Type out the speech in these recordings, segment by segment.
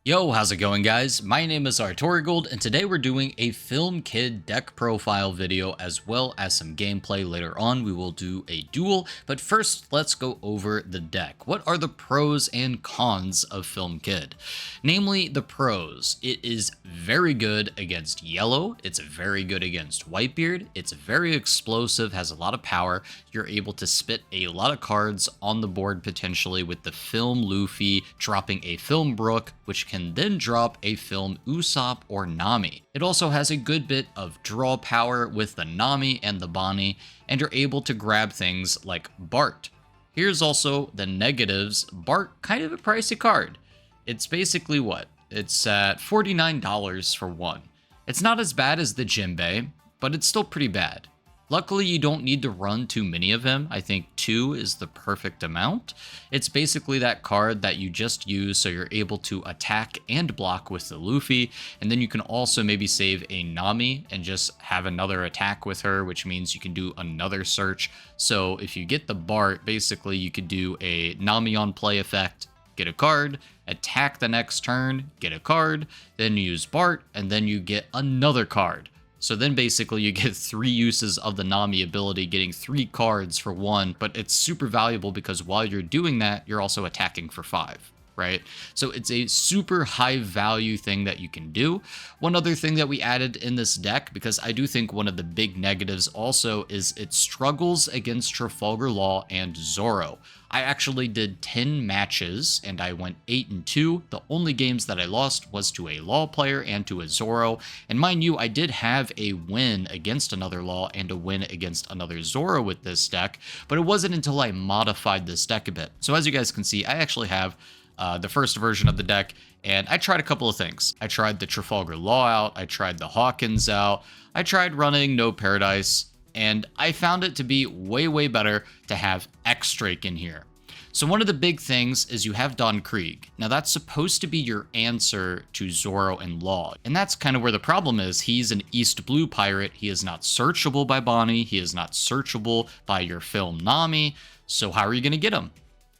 Yo, how's it going, guys? My name is Artorigold, and today we're doing a Film Kid deck profile video as well as some gameplay. Later on, we will do a duel, but first, let's go over the deck. What are the pros and cons of Film Kid? Namely, the pros. It is very good against yellow, it's very good against Whitebeard, it's very explosive, has a lot of power. You're able to spit a lot of cards on the board potentially with the Film Luffy dropping a Film Brook, which can then drop a Film Usopp or Nami. It also has a good bit of draw power with the Nami and the Bonnie, and you're able to grab things like Bart. Here's also the negatives. Bart, kind of a pricey card. It's basically what? It's at $49 for one. It's not as bad as the Jinbei, but it's still pretty bad. Luckily, you don't need to run too many of him. I think 2 is the perfect amount. It's basically that card that you just use so you're able to attack and block with the Luffy, and then you can also maybe save a Nami and just have another attack with her, which means you can do another search. So if you get the Bart, basically you could do a Nami on play effect, get a card, attack the next turn, get a card, then use Bart, and then you get another card. So then basically you get 3 uses of the Nami ability, getting 3 cards for 1, but it's super valuable because while you're doing that, you're also attacking for 5. Right? So it's a super high value thing that you can do. One other thing that we added in this deck, because I do think one of the big negatives also is it struggles against Trafalgar Law and Zoro. I actually did 10 matches and I went 8-2. The only games that I lost was to a Law player and to a Zoro. And mind you, I did have a win against another Law and a win against another Zoro with this deck, but it wasn't until I modified this deck a bit. So as you guys can see, I actually have the first version of the deck, and I tried a couple of things. I tried the Trafalgar Law out, I tried the Hawkins out, I tried running No Paradise, and I found it to be way better to have X-Drake in here. So one of the big things is you have Don Krieg. Now that's supposed to be your answer to Zoro and Law, and that's kind of where the problem is. He's an East Blue pirate, he is not searchable by Bonnie, he is not searchable by your Film Nami, so how are you going to get him?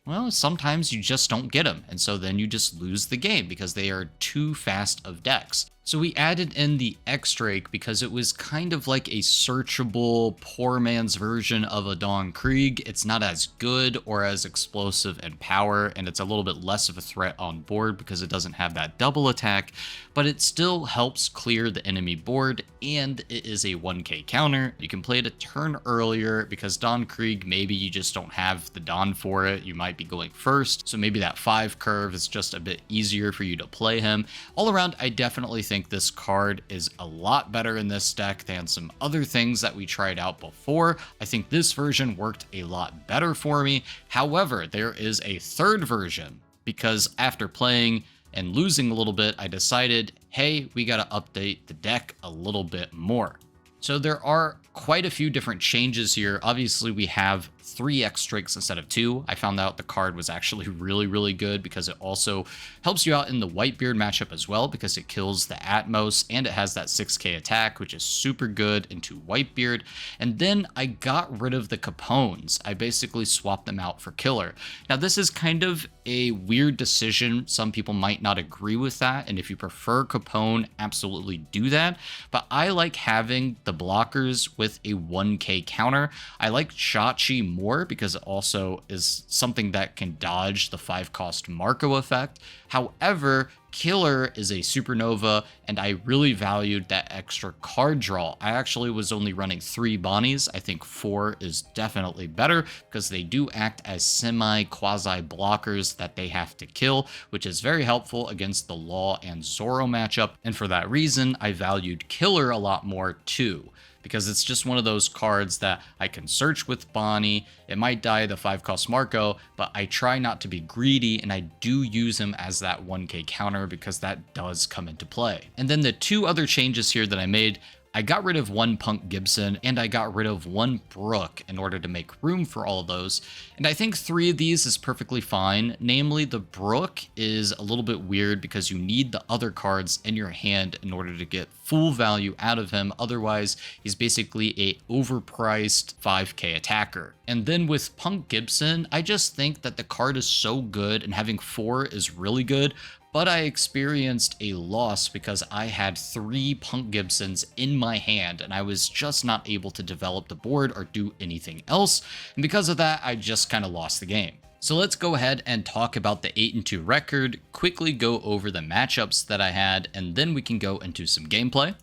Well, sometimes you just don't get them, and so then you just lose the game because they are too fast of decks. So we added in the X-Drake because it was kind of like a searchable, poor man's version of a Don Krieg. It's not as good or as explosive in power, and it's a little bit less of a threat on board because it doesn't have that double attack, but it still helps clear the enemy board, and it is a 1k counter. You can play it a turn earlier because Don Krieg, maybe you just don't have the Don for it. You might be going first, so maybe that 5 curve is just a bit easier for you to play him. All around, I definitely think this card is a lot better in this deck than some other things that we tried out before. I think this version worked a lot better for me. However, there is a third version because after playing and losing a little bit, I decided, hey, we got to update the deck a little bit more. So there are quite a few different changes here. Obviously, we have 3 X-Drakes instead of 2. I found out the card was actually really good because it also helps you out in the Whitebeard matchup as well because it kills the Atmos and it has that 6k attack, which is super good into Whitebeard. And then I got rid of the Capones. I basically swapped them out for Killer. Now, this is kind of a weird decision. Some people might not agree with that, and if you prefer Capone, absolutely do that. But I like having the blockers with a 1k counter. I like Shachi more because it also is something that can dodge the 5-cost Marco effect. However, Killer is a supernova, and I really valued that extra card draw. I actually was only running 3 Bonnies. I think 4 is definitely better because they do act as semi-quasi blockers that they have to kill, which is very helpful against the Law and Zoro matchup. And for that reason, I valued Killer a lot more too, because it's just one of those cards that I can search with Bonnie. It might die the 5-cost Marco, but I try not to be greedy, and I do use him as that 1k counter because that does come into play. And then the 2 other changes here that I made, I got rid of 1 Punk Gibson and I got rid of 1 Brook in order to make room for all of those. And I think 3 of these is perfectly fine. Namely, the Brook is a little bit weird because you need the other cards in your hand in order to get full value out of him. Otherwise, he's basically a overpriced 5k attacker. And then with Punk Gibson, I just think that the card is so good and having 4 is really good. but I experienced a loss because I had 3 Punk Gibsons in my hand and I was just not able to develop the board or do anything else. And because of that, I just kind of lost the game. So let's go ahead and talk about the 8-2 record, quickly go over the matchups that I had, and then we can go into some gameplay.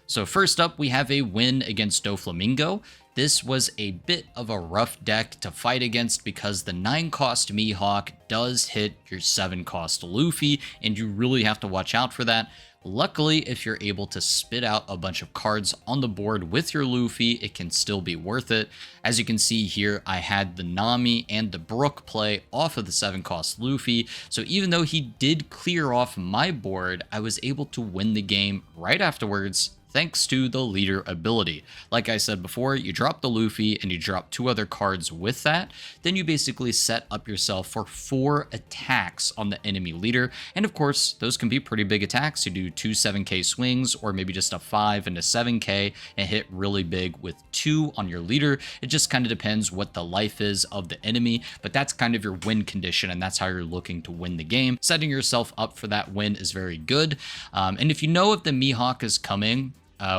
So first up, we have a win against Doflamingo. This was a bit of a rough deck to fight against because the 9-cost Mihawk does hit your 7-cost Luffy, and you really have to watch out for that. Luckily, if you're able to spit out a bunch of cards on the board with your Luffy, it can still be worth it. As you can see here, I had the Nami and the Brook play off of the 7-cost Luffy, so even though he did clear off my board, I was able to win the game right afterwards, thanks to the leader ability. Like I said before, you drop the Luffy and you drop 2 other cards with that, then you basically set up yourself for 4 attacks on the enemy leader, and of course, those can be pretty big attacks. You do 2 7k swings, or maybe just a 5 and a 7k, and hit really big with 2 on your leader. It just kind of depends what the life is of the enemy, but that's kind of your win condition, and that's how you're looking to win the game. Setting yourself up for that win is very good, and if you know if the Mihawk is coming,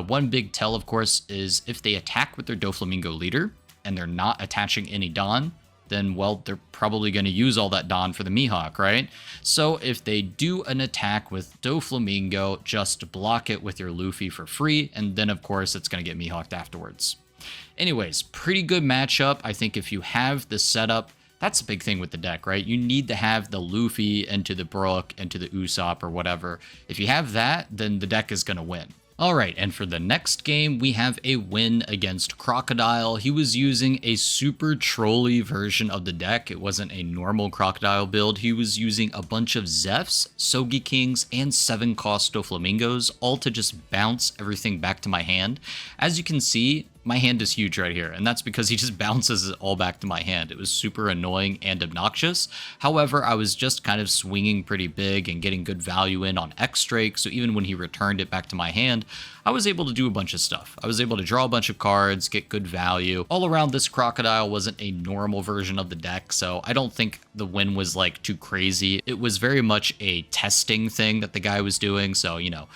one big tell, of course, is if they attack with their Doflamingo leader and they're not attaching any Don, then, well, they're probably going to use all that Don for the Mihawk, right? So if they do an attack with Doflamingo, just block it with your Luffy for free, and then, of course, it's going to get Mihawked afterwards. Anyways, pretty good matchup. I think if you have the setup, that's a big thing with the deck, right? You need to have the Luffy into the Brook, into the Usopp, or whatever. If you have that, then the deck is going to win. Alright, and for the next game, we have a win against Crocodile. He was using a super trolly version of the deck. It wasn't a normal Crocodile build. He was using a bunch of Zephs, Sogekings, and 7-cost Doflamingos, all to just bounce everything back to my hand. As you can see, my hand is huge right here, and that's because he just bounces it all back to my hand. It was super annoying and obnoxious. However, I was just kind of swinging pretty big and getting good value in on X-Drake, so even when he returned it back to my hand, I was able to do a bunch of stuff. I was able to draw a bunch of cards, get good value. All around, this Crocodile wasn't a normal version of the deck, so I don't think the win was like too crazy. It was very much a testing thing that the guy was doing, so you know.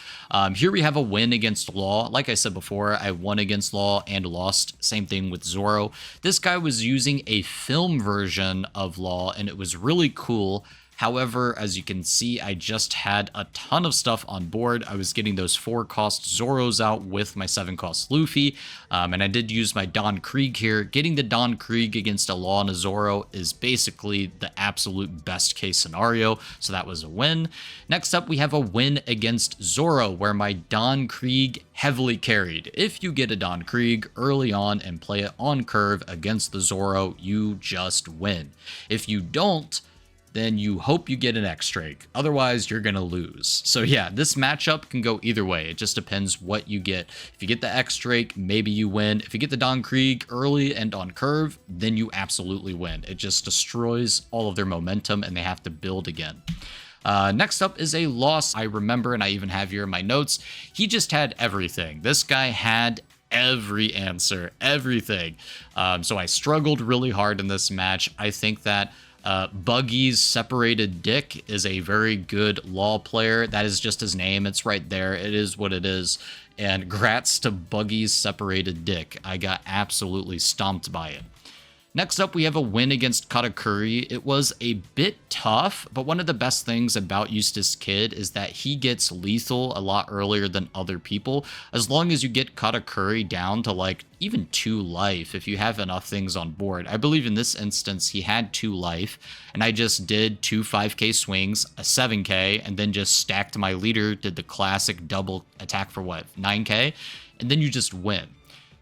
Here we have a win against Law. Like I said before, I won against Law and lost. Same thing with Zoro. This guy was using a film version of Law, and it was really cool. However, as you can see, I just had a ton of stuff on board. I was getting those 4-cost Zoros out with my 7-cost Luffy, and I did use my Don Krieg here. Getting the Don Krieg against a Law and a Zoro is basically the absolute best case scenario, so that was a win. Next up, we have a win against Zoro, where my Don Krieg heavily carried. If you get a Don Krieg early on and play it on curve against the Zoro, you just win. If you don't, then you hope you get an X-Drake. Otherwise, you're going to lose. So yeah, this matchup can go either way. It just depends what you get. If you get the X-Drake, maybe you win. If you get the Don Krieg early and on curve, then you absolutely win. It just destroys all of their momentum and they have to build again. Next up is a loss. I remember, and I even have here in my notes, he just had everything. This guy had every answer, everything. So I struggled really hard in this match. I think that Buggy's Separated Dick is a very good Law player. That is just his name. It's right there. It is what it is. And grats to Buggy's Separated Dick. I got absolutely stomped by it. Next up, we have a win against Katakuri. It was a bit tough, but one of the best things about Eustace Kid is that he gets lethal a lot earlier than other people. As long as you get Katakuri down to like even 2 life, if you have enough things on board. I believe in this instance, he had 2 life, and I just did 2 5k swings, a 7k, and then just stacked my leader, did the classic double attack for what, 9k? And then you just win.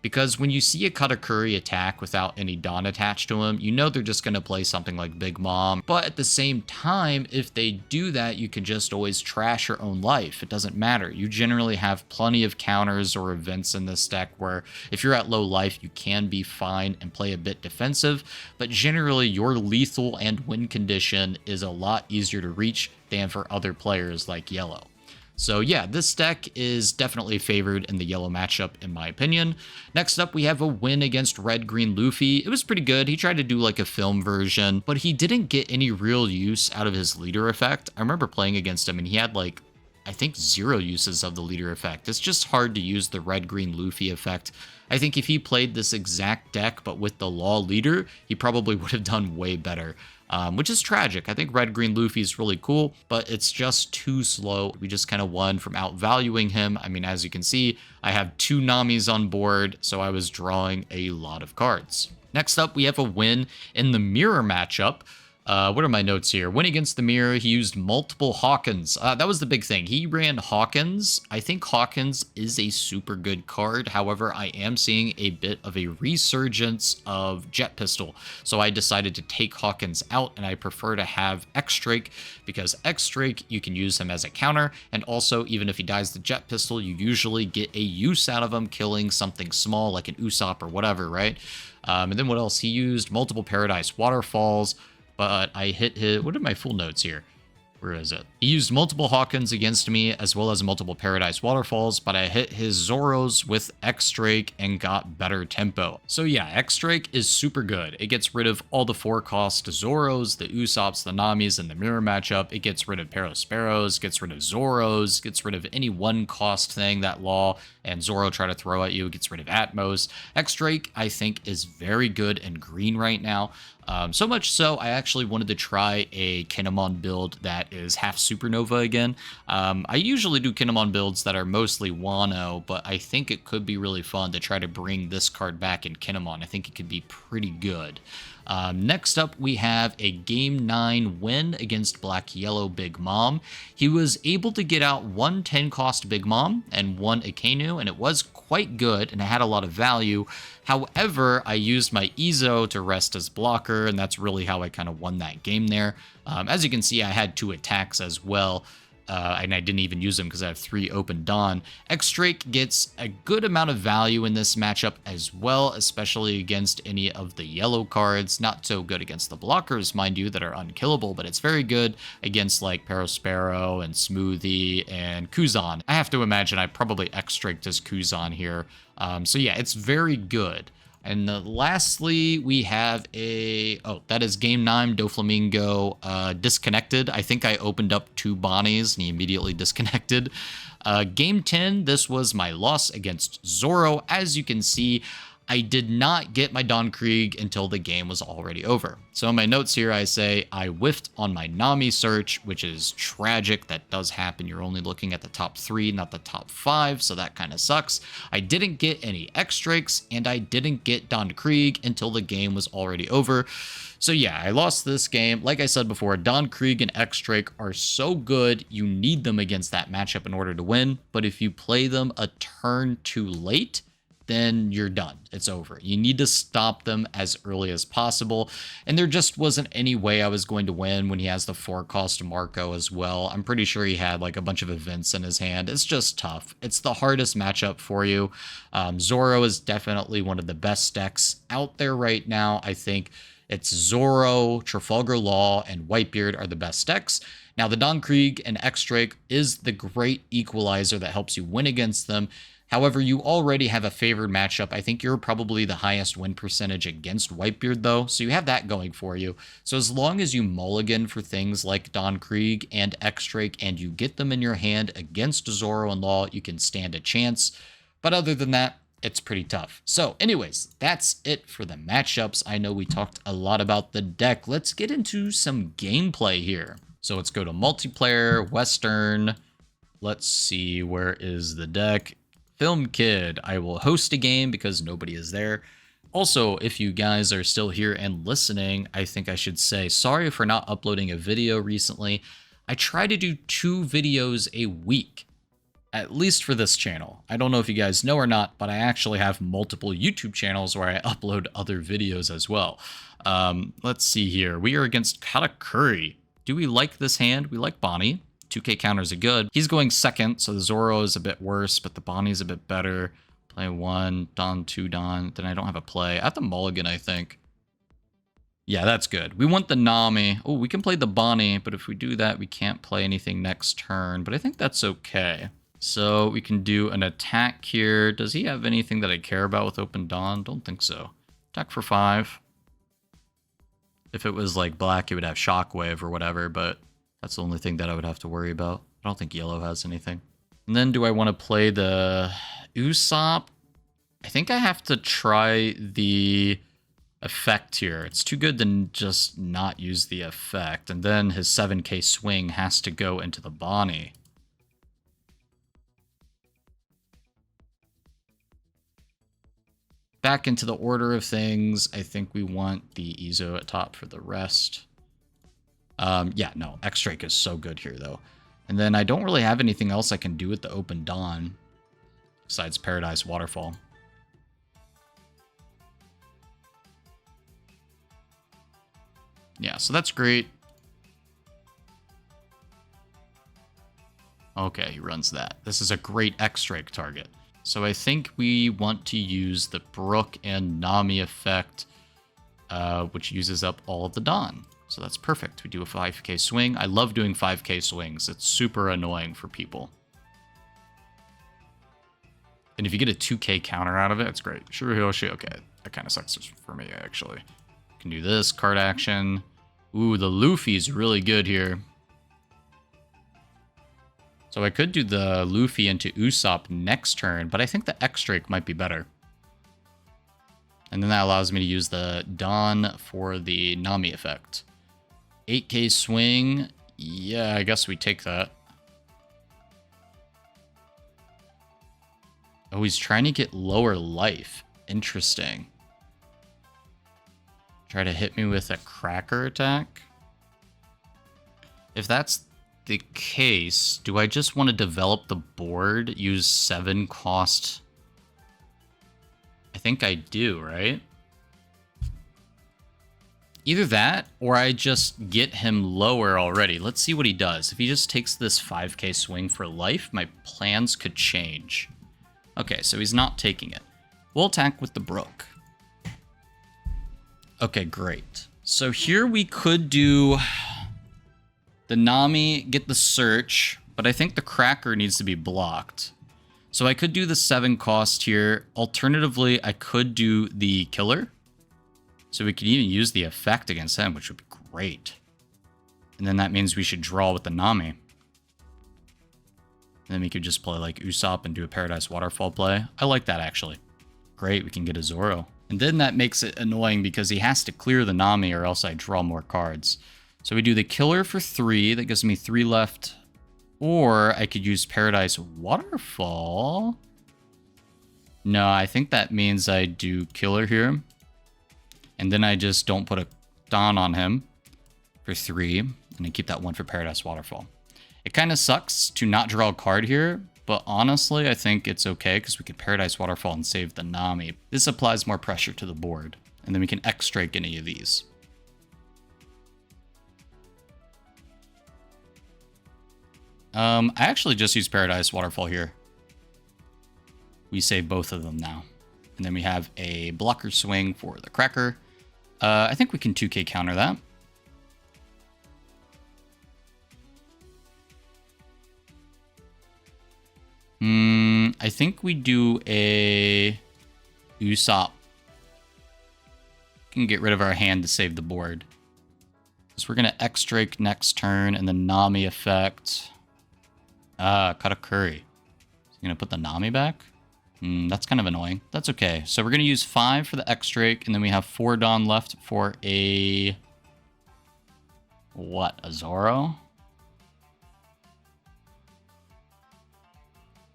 Because when you see a Katakuri attack without any Don attached to him, you know they're just going to play something like Big Mom. But at the same time, if they do that, you can just always trash your own life. It doesn't matter. You generally have plenty of counters or events in this deck where if you're at low life, you can be fine and play a bit defensive. But generally, your lethal and win condition is a lot easier to reach than for other players like Yellow. So yeah, this deck is definitely favored in the yellow matchup in my opinion. Next up, we have a win against red-green Luffy. It was pretty good. He tried to do like a film version, but he didn't get any real use out of his leader effect. I remember playing against him and he had like, I think 0 uses of the leader effect. It's just hard to use the red-green Luffy effect. I think if he played this exact deck but with the Law leader, he probably would have done way better. Which is tragic. I think red-green Luffy is really cool, but it's just too slow. We just kind of won from outvaluing him. I mean, as you can see, I have 2 Namis on board, so I was drawing a lot of cards. Next up, we have a win in the mirror matchup. What are my notes here? Win against the mirror, he used multiple Hawkins. That was the big thing. He ran Hawkins. I think Hawkins is a super good card. However, I am seeing a bit of a resurgence of Jet Pistol. So I decided to take Hawkins out, and I prefer to have X-Drake, because X-Drake, you can use him as a counter, and also, even if he dies the Jet Pistol, you usually get a use out of him, killing something small, like an Usopp or whatever, right? And then what else? He used multiple Paradise Waterfalls, but I hit his... What are my full notes here? Where is it? He used multiple Hawkins against me, as well as multiple Paradise Waterfalls, but I hit his Zoros with X-Drake and got better tempo. So yeah, X-Drake is super good. It gets rid of all the 4-cost Zoros, the Usopps, the Namis, and the mirror matchup. It gets rid of Parosperos, gets rid of Zoros, gets rid of any 1-cost thing that Law and Zoro try to throw at you. It gets rid of Atmos. X-Drake, I think, is very good in green right now. So much so, I actually wanted to try a Kinemon build that is half Supernova again. I usually do Kinemon builds that are mostly Wano, but I think it could be really fun to try to bring this card back in Kinemon. I think it could be pretty good. Next up, we have a Game 9 win against Black Yellow Big Mom. He was able to get out 1 10-cost Big Mom and 1 Akainu, and it was quite good, and it had a lot of value. However, I used my Izo to rest as blocker, and that's really how I kind of won that game there. As you can see, I had 2 attacks as well. And I didn't even use them because I have 3 open Dawn. X-Drake gets a good amount of value in this matchup as well, especially against any of the yellow cards. Not so good against the blockers, mind you, that are unkillable, but it's very good against like Perospero and Smoothie and Kuzan. I have to imagine I probably X-Draked as Kuzan here. So yeah, it's very good. And lastly, we have that is Game 9, Doflamingo disconnected. I think I opened up 2 Bonnies and he immediately disconnected. Game 10, this was my loss against Zoro. As you can see, I did not get my Don Krieg until the game was already over. So in my notes here, I say I whiffed on my Nami search, which is tragic. That does happen. You're only looking at the top 3, not the top 5, so that kind of sucks. I didn't get any X-Drakes, and I didn't get Don Krieg until the game was already over. So yeah, I lost this game. Like I said before, Don Krieg and X-Drake are so good, you need them against that matchup in order to win. But if you play them a turn too late, then you're done. It's over. You need to stop them as early as possible. And there just wasn't any way I was going to win when he has the 4-cost Marco as well. I'm pretty sure he had like a bunch of events in his hand. It's just tough. It's the hardest matchup for you. Zoro is definitely one of the best decks out there right now. I think it's Zoro, Trafalgar Law, and Whitebeard are the best decks. Now, the Don Krieg and X-Drake is the great equalizer that helps you win against them. However, you already have a favored matchup. I think you're probably the highest win percentage against Whitebeard, though, so you have that going for you. So as long as you mulligan for things like Don Krieg and X-Drake and you get them in your hand against Zoro and Law, you can stand a chance. But other than that, it's pretty tough. So anyways, that's it for the matchups. I know we talked a lot about the deck. Let's get into some gameplay here. So let's go to multiplayer, Western. Let's see, where is the deck? Film Kid. I will host a game because nobody is there. Also, if you guys are still here and listening, I think I should say sorry for not uploading a video recently. I try to do 2 videos a week, at least for this channel. I don't know if you guys know or not, but I actually have multiple YouTube channels where I upload other videos as well. Let's see here. We are against Katakuri. Do we like this hand? We like Bonnie. 2k counters are good. He's going second, so the Zoro is a bit worse, but the Bonnie's a bit better. Play 1, Don, 2 Don. Then I don't have a play. At the mulligan, I think. Yeah, that's good. We want the Nami. Oh, we can play the Bonnie, but if we do that, we can't play anything next turn. But I think that's okay. So we can do an attack here. Does he have anything that I care about with Open Dawn? Don't think so. Attack for 5. If it was like black, it would have Shockwave or whatever, but that's the only thing that I would have to worry about. I don't think yellow has anything. And then do I want to play the Usopp? I think I have to try the effect here. It's too good to just not use the effect. And then his 7k swing has to go into the Bonnie. Back into the order of things, I think we want the Izo at top for the rest. Yeah, no, X-Drake is so good here, though. And then I don't really have anything else I can do with the Open Dawn besides Paradise Waterfall. Yeah, so that's great. Okay, he runs that. This is a great X-Drake target. So I think we want to use the Brook and Nami effect, which uses up all of the Dawn. So that's perfect. We do a 5k swing. I love doing 5k swings. It's super annoying for people. And if you get a 2k counter out of it, it's great. Shuri Hoshi, okay. That kind of sucks for me, actually. Can do this, card action. Ooh, the Luffy's really good here. So I could do the Luffy into Usopp next turn, but I think the X-Drake might be better. And then that allows me to use the Dawn for the Nami effect. 8k swing. Yeah, I guess we take that. Oh, he's trying to get lower life. Interesting. Try to hit me with a cracker attack. If that's the case, do I just want to develop the board, use 7 cost? I think I do, right? Either that, or I just get him lower already. Let's see what he does. If he just takes this 5k swing for life, my plans could change. Okay, so he's not taking it. We'll attack with the Brook. Okay, great. So here we could do the Nami, get the search, but I think the Cracker needs to be blocked. So I could do the 7 cost here. Alternatively, I could do the Killer. So we could even use the effect against him, which would be great. And then that means we should draw with the Nami. And then we could just play like Usopp and do a Paradise Waterfall play. I like that, actually. Great, we can get a Zoro. And then that makes it annoying because he has to clear the Nami or else I draw more cards. So we do the Killer for 3. That gives me 3 left. Or I could use Paradise Waterfall. No, I think that means I do Killer here. And then I just don't put a Dawn on him for 3. And I keep that 1 for Paradise Waterfall. It kind of sucks to not draw a card here. But honestly, I think it's okay because we can Paradise Waterfall and save the Nami. This applies more pressure to the board. And then we can X-Drake any of these. I actually just use Paradise Waterfall here. We save both of them now. And then we have a blocker swing for the Cracker. I think we can 2k counter that. I think we do a Usopp. Can get rid of our hand to save the board. So we're going to X-Drake next turn and the Nami effect. Katakuri. Is he going to put the Nami back? That's kind of annoying. That's okay. So we're going to use 5 for the X-Drake, and then we have 4 Dawn left for a... What? A Zoro?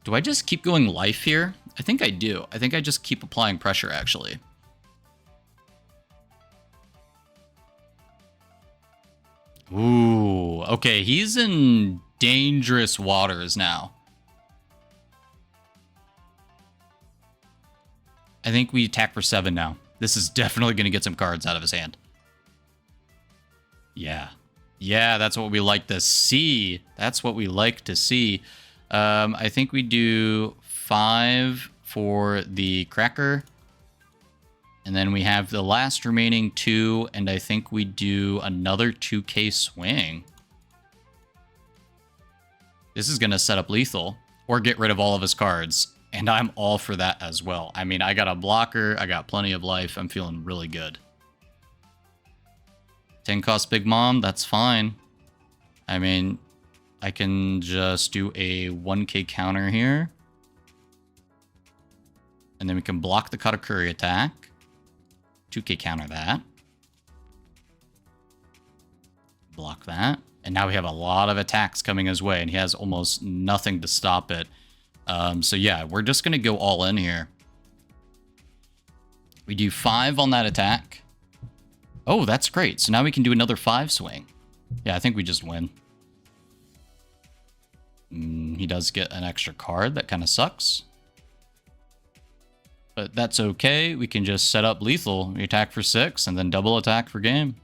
Do I just keep going life here? I think I do. I think I just keep applying pressure, actually. Ooh, okay. He's in dangerous waters now. I think we attack for 7 now. This is definitely going to get some cards out of his hand. Yeah. Yeah, that's what we like to see. That's what we like to see. I think we do 5 for the Cracker. And then we have the last remaining 2, and I think we do another 2k swing. This is going to set up lethal or get rid of all of his cards. And I'm all for that as well. I mean, I got a blocker. I got plenty of life. I'm feeling really good. 10 cost Big Mom. That's fine. I mean, I can just do a 1k counter here. And then we can block the Katakuri attack. 2k counter that. Block that. And now we have a lot of attacks coming his way, and he has almost nothing to stop it. So yeah, we're just going to go all in here. We do 5 on that attack. Oh, that's great. So now we can do another 5 swing. Yeah, I think we just win. He does get an extra card. That kind of sucks. But that's okay. We can just set up lethal. We attack for 6 and then double attack for game.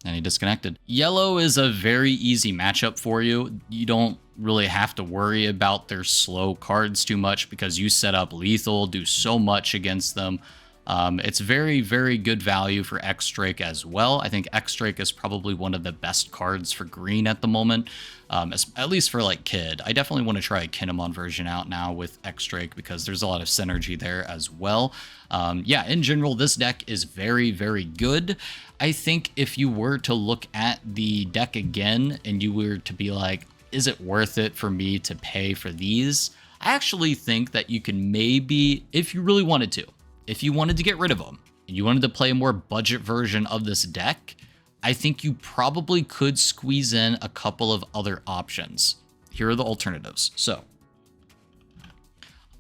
And he disconnected. Yellow is a very easy matchup for you. You don't really have to worry about their slow cards too much because you set up lethal, do so much against them. It's very, very good value for X-Drake as well. I think X-Drake is probably one of the best cards for green at the moment, at least for like Kid. I definitely want to try a Kinemon version out now with X-Drake because there's a lot of synergy there as well. Yeah, in general, this deck is very, very good. I think if you were to look at the deck again and you were to be like, is it worth it for me to pay for these? I actually think that you can maybe, if you really wanted to, if you wanted to get rid of them and you wanted to play a more budget version of this deck, I think you probably could squeeze in a couple of other options. Here are the alternatives. So,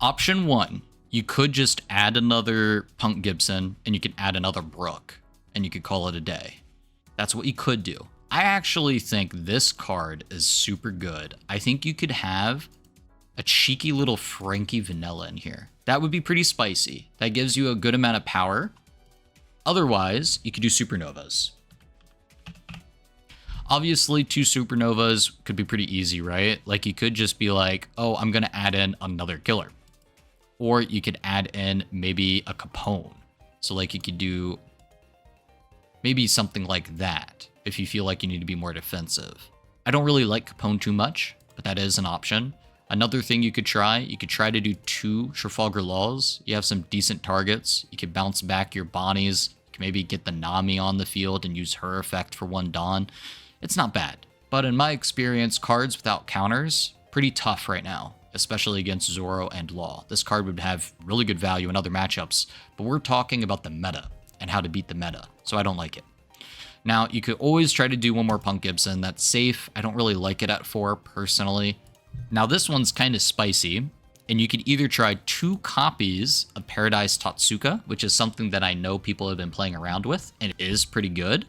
option 1, you could just add another Punk Gibson and you could add another Brook and you could call it a day. That's what you could do. I actually think this card is super good. I think you could have a cheeky little Frankie Vanilla in here. That would be pretty spicy. That gives you a good amount of power. Otherwise, you could do Supernovas. Obviously, 2 Supernovas could be pretty easy, right? Like, you could just be like, oh, I'm going to add in another killer. Or you could add in maybe a Capone. So, like, you could do maybe something like that if you feel like you need to be more defensive. I don't really like Capone too much, but that is an option. Another thing you could try to do 2 Trafalgar Laws. You have some decent targets. You could bounce back your Bonnies. You can maybe get the Nami on the field and use her effect for 1 Dawn. It's not bad. But in my experience, cards without counters, pretty tough right now, especially against Zoro and Law. This card would have really good value in other matchups, but we're talking about the meta and how to beat the meta, so I don't like it. Now, you could always try to do 1 more Punk Gibson. That's safe. I don't really like it at 4, personally. Now, this one's kind of spicy, and you could either try 2 copies of Paradise Totsuka, which is something that I know people have been playing around with, and it is pretty good.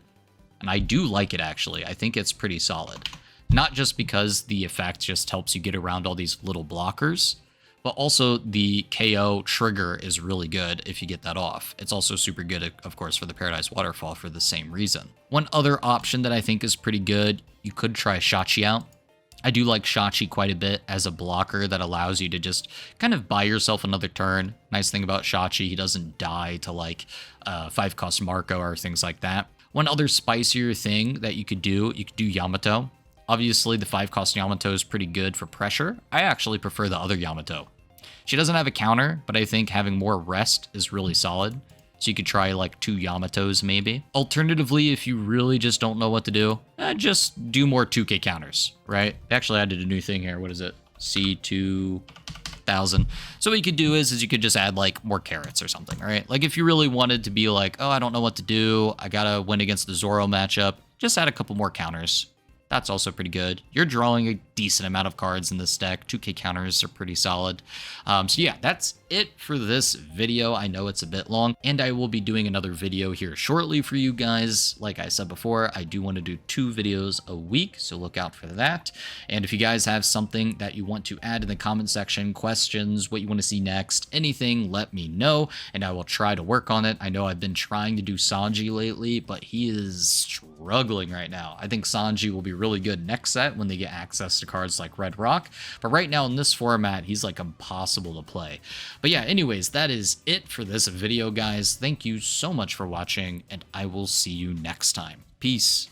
And I do like it, actually. I think it's pretty solid. Not just because the effect just helps you get around all these little blockers, but also the KO trigger is really good if you get that off. It's also super good, of course, for the Paradise Waterfall for the same reason. One other option that I think is pretty good, you could try Shachi out. I do like Shachi quite a bit as a blocker that allows you to just kind of buy yourself another turn. Nice thing about Shachi, he doesn't die to like 5-cost Marco or things like that. One other spicier thing that you could do Yamato. Obviously, the 5-cost Yamato is pretty good for pressure. I actually prefer the other Yamato. She doesn't have a counter, but I think having more rest is really solid. So you could try like 2 Yamatos maybe. Alternatively, if you really just don't know what to do, just do more 2k counters, right? They actually added a new thing here. What is it? C2000. So what you could do is you could just add like more carrots or something, right? Like if you really wanted to be like, oh, I don't know what to do, I gotta win against the Zoro matchup, just add a couple more counters. That's also pretty good. You're drawing a decent amount of cards in this deck. 2k counters are pretty solid. So yeah, that's it for this video. I know it's a bit long, and I will be doing another video here shortly for you guys. Like I said before, I do want to do 2 videos a week, so look out for that. And if you guys have something that you want to add in the comment section, questions, what you want to see next, anything, let me know, and I will try to work on it. I know I've been trying to do Sanji lately, but he is struggling right now. I think Sanji will be really good next set when they get access to cards like Red Rock, but right now in this format, he's like impossible to play. But yeah, anyways, that is it for this video, guys. Thank you so much for watching, and I will see you next time. Peace.